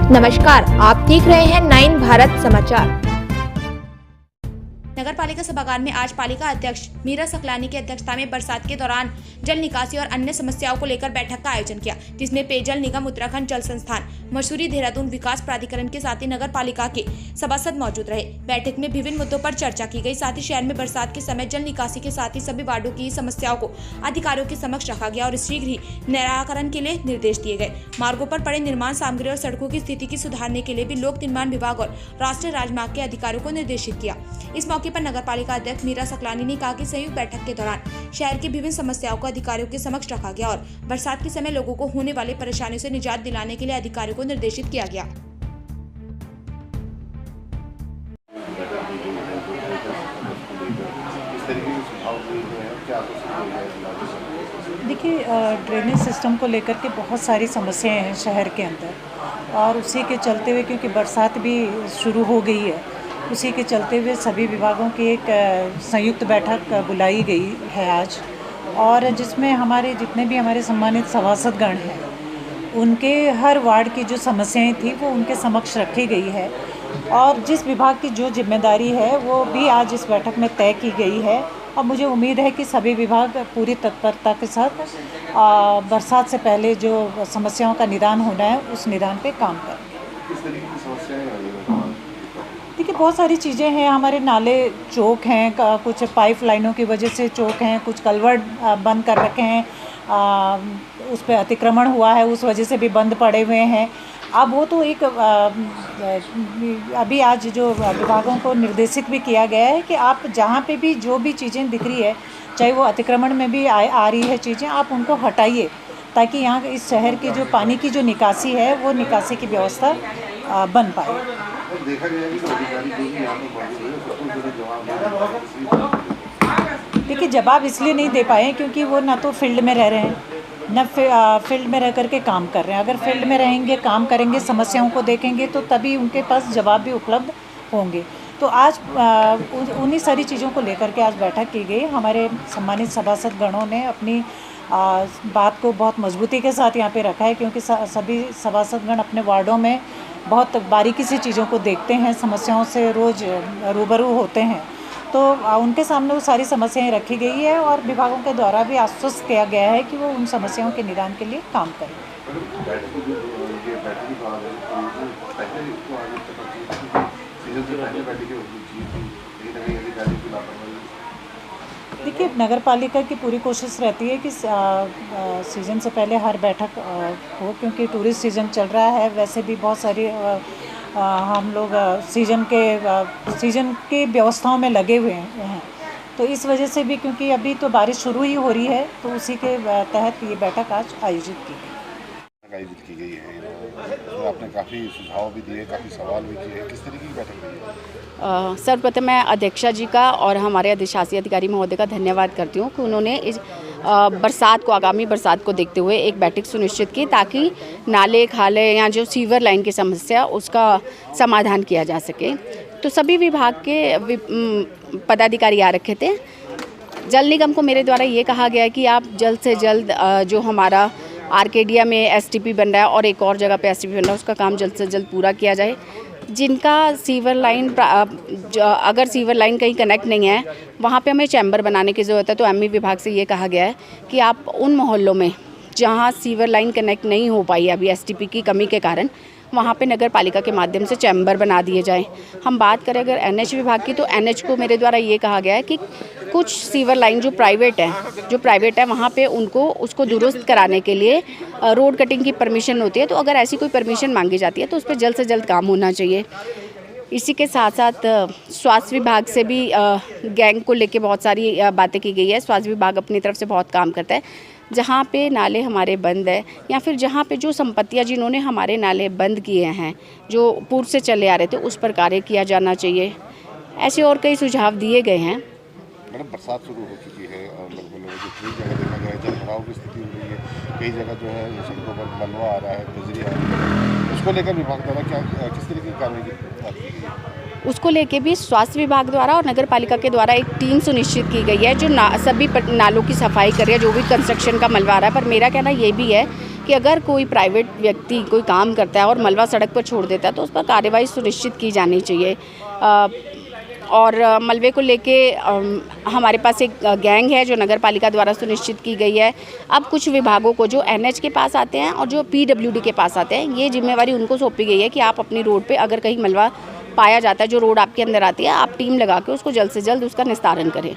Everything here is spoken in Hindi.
नमस्कार, आप देख रहे हैं 9 भारत समाचार। नगर पालिका सभागार में आज पालिका अध्यक्ष मीरा सकलानी की अध्यक्षता में बरसात के दौरान जल निकासी और अन्य समस्याओं को लेकर बैठक का आयोजन किया, जिसमें पेयजल निगम, उत्तराखंड जल संस्थान, मसूरी, देहरादून विकास प्राधिकरण के साथ ही नगर पालिका के सभासद मौजूद रहे। बैठक में विभिन्न मुद्दों पर चर्चा की गई। साथ ही शहर में बरसात के समय जल निकासी के साथ ही सभी वार्डों की समस्याओं को अधिकारियों के समक्ष रखा गया और शीघ्र ही निराकरण के लिए निर्देश दिए गए। मार्गों पर पड़े निर्माण सामग्री और सड़कों की स्थिति की सुधारने के लिए भी लोक निर्माण विभाग और राष्ट्रीय राजमार्ग के अधिकारियों को निर्देशित किया। इस मौके पर नगर पालिका अध्यक्ष मीरा सकलानी ने कहा कि संयुक्त बैठक के दौरान शहर की विभिन्न समस्याओं को अधिकारियों के समक्ष रखा गया और बरसात के समय लोगों को होने वाली परेशानियों से निजात दिलाने के लिए अधिकारियों को निर्देशित किया गया। देखिए, ड्रेनेज सिस्टम को लेकर के बहुत सारी समस्याएं हैं शहर के अंदर और उसी के चलते हुए, क्योंकि बरसात भी शुरू हो गई है, उसी के चलते हुए सभी विभागों की एक संयुक्त बैठक बुलाई गई है आज, और जिसमें हमारे जितने भी हमारे सम्मानित सभासदगण हैं उनके हर वार्ड की जो समस्याएं थी वो उनके समक्ष रखी गई है और जिस विभाग की जो जिम्मेदारी है वो भी आज इस बैठक में तय की गई है। और मुझे उम्मीद है कि सभी विभाग पूरी तत्परता के साथ बरसात से पहले जो समस्याओं का निदान होना है उस निदान पे काम करें। किस तरीके की समस्याएं हैं? देखिए, बहुत सारी चीज़ें हैं। हमारे नाले चौक हैं, कुछ पाइप लाइनों की वजह से चौक हैं, कुछ कलवर्ट बंद कर रखे हैं, उस पर अतिक्रमण हुआ है, उस वजह से भी बंद पड़े हुए हैं। अब वो तो एक अभी आज जो विभागों को निर्देशित भी किया गया है कि आप जहाँ पे भी जो भी चीज़ें दिख रही है, चाहे वो अतिक्रमण में भी आ रही है चीज़ें, आप उनको हटाइए ताकि यहाँ इस शहर की जो पानी की जो निकासी है वो निकासी की व्यवस्था बन पाए। देखा गया है कि अधिकारी जो भी यहाँ पर मौजूद है उसको जवाब देखिए, जवाब इसलिए नहीं दे पाए क्योंकि वो ना तो फील्ड में रह रहे हैं, न फील्ड में रह करके काम कर रहे हैं। अगर फील्ड में रहेंगे, काम करेंगे, समस्याओं को देखेंगे तो तभी उनके पास जवाब भी उपलब्ध होंगे। तो आज उन्हीं सारी चीज़ों को लेकर के आज बैठक की गई। हमारे सम्मानित सभासद गणों ने अपनी बात को बहुत मजबूती के साथ यहाँ पे रखा है, क्योंकि सभी सभासदगण अपने वार्डों में बहुत बारीकी से चीज़ों को देखते हैं, समस्याओं से रोज़ रूबरू होते हैं। तो उनके सामने वो सारी समस्याएं रखी गई है और विभागों के द्वारा भी आश्वस्त किया गया है कि वो उन समस्याओं के निदान के लिए काम करें। देखिए, नगर पालिका की पूरी कोशिश रहती है कि सीज़न से पहले हर बैठक हो, क्योंकि टूरिस्ट सीज़न चल रहा है। वैसे भी बहुत सारी हम लोग सीज़न की व्यवस्थाओं में लगे हुए हैं, तो इस वजह से भी, क्योंकि अभी तो बारिश शुरू ही हो रही है, तो उसी के तहत ये बैठक आज आयोजित की गई है। तो आपने काफ़ी सुझाव भी दिए, काफ़ी सवाल भी किए। किस तरीके की बैठक हुई है? सर्वप्रथम मैं अध्यक्षा जी का और हमारे अधिशासी अधिकारी महोदय का धन्यवाद करती हूँ कि उन्होंने इस बरसात को, आगामी बरसात को देखते हुए एक बैठक सुनिश्चित की ताकि नाले, खाले या जो सीवर लाइन की समस्या उसका समाधान किया जा सके। तो सभी विभाग के पदाधिकारी आ रखे थे। जल निगम को मेरे द्वारा ये कहा गया कि आप जल्द से जल्द जो हमारा आर्केडिया में एसटीपी बन रहा है और एक और जगह पे एसटीपी बन रहा है, उसका काम जल्द से जल्द पूरा किया जाए। जिनका सीवर लाइन, अगर सीवर लाइन कहीं कनेक्ट नहीं है, वहाँ पे हमें चैम्बर बनाने की ज़रूरत है। तो एमई विभाग से ये कहा गया है कि आप उन मोहल्लों में जहाँ सीवर लाइन कनेक्ट नहीं हो पाई अभी एसटीपी की कमी के कारण, वहाँ पे नगर पालिका के माध्यम से चैम्बर बना दिए जाएं। हम बात करें अगर एनएच विभाग की, तो एनएच को मेरे द्वारा ये कहा गया है कि कुछ सीवर लाइन जो प्राइवेट है वहाँ पे उनको उसको दुरुस्त कराने के लिए रोड कटिंग की परमिशन होती है। तो अगर ऐसी कोई परमिशन मांगी जाती है तो उस पर जल्द से जल्द काम होना चाहिए। इसी के साथ साथ स्वास्थ्य विभाग से भी गैंग को लेके बहुत सारी बातें की गई है। स्वास्थ्य विभाग अपनी तरफ से बहुत काम करता है। जहाँ पे नाले हमारे बंद है या फिर जहाँ पे जो संपत्तियाँ जिन्होंने हमारे नाले बंद किए हैं, जो पूर्व से चले आ रहे थे, उस पर कार्य किया जाना चाहिए। ऐसे और कई सुझाव दिए गए हैं। मैडम, बरसात शुरू हो चुकी है और लगभग कई जगह देखा गया है जल भराव की स्थिति हो रही है। कई जगह जो है सड़कों पर मलबा आ रहा है, बजरी आ रही है। उसको लेकर विभाग द्वारा किस तरीके की कार्रवाई की गई है? उसको लेके भी स्वास्थ्य विभाग द्वारा और नगर पालिका के द्वारा एक टीम सुनिश्चित की गई है जो सभी नालों की सफाई कर रही है, जो भी कंस्ट्रक्शन का मलबा आ रहा है। पर मेरा कहना ये भी है कि अगर कोई प्राइवेट व्यक्ति कोई काम करता है और मलबा सड़क पर छोड़ देता है तो उस पर कार्रवाई सुनिश्चित की जानी चाहिए। और मलबे को लेके हमारे पास एक गैंग है जो नगर पालिका द्वारा सुनिश्चित की गई है। अब कुछ विभागों को जो एनएच के पास आते हैं और जो पीडब्ल्यूडी के पास आते हैं, ये जिम्मेवारी उनको सौंपी गई है कि आप अपनी रोड पे अगर कहीं मलबा पाया जाता है, जो रोड आपके अंदर आती है, आप टीम लगा के उसको जल्द से जल्द उसका निस्तारण करें।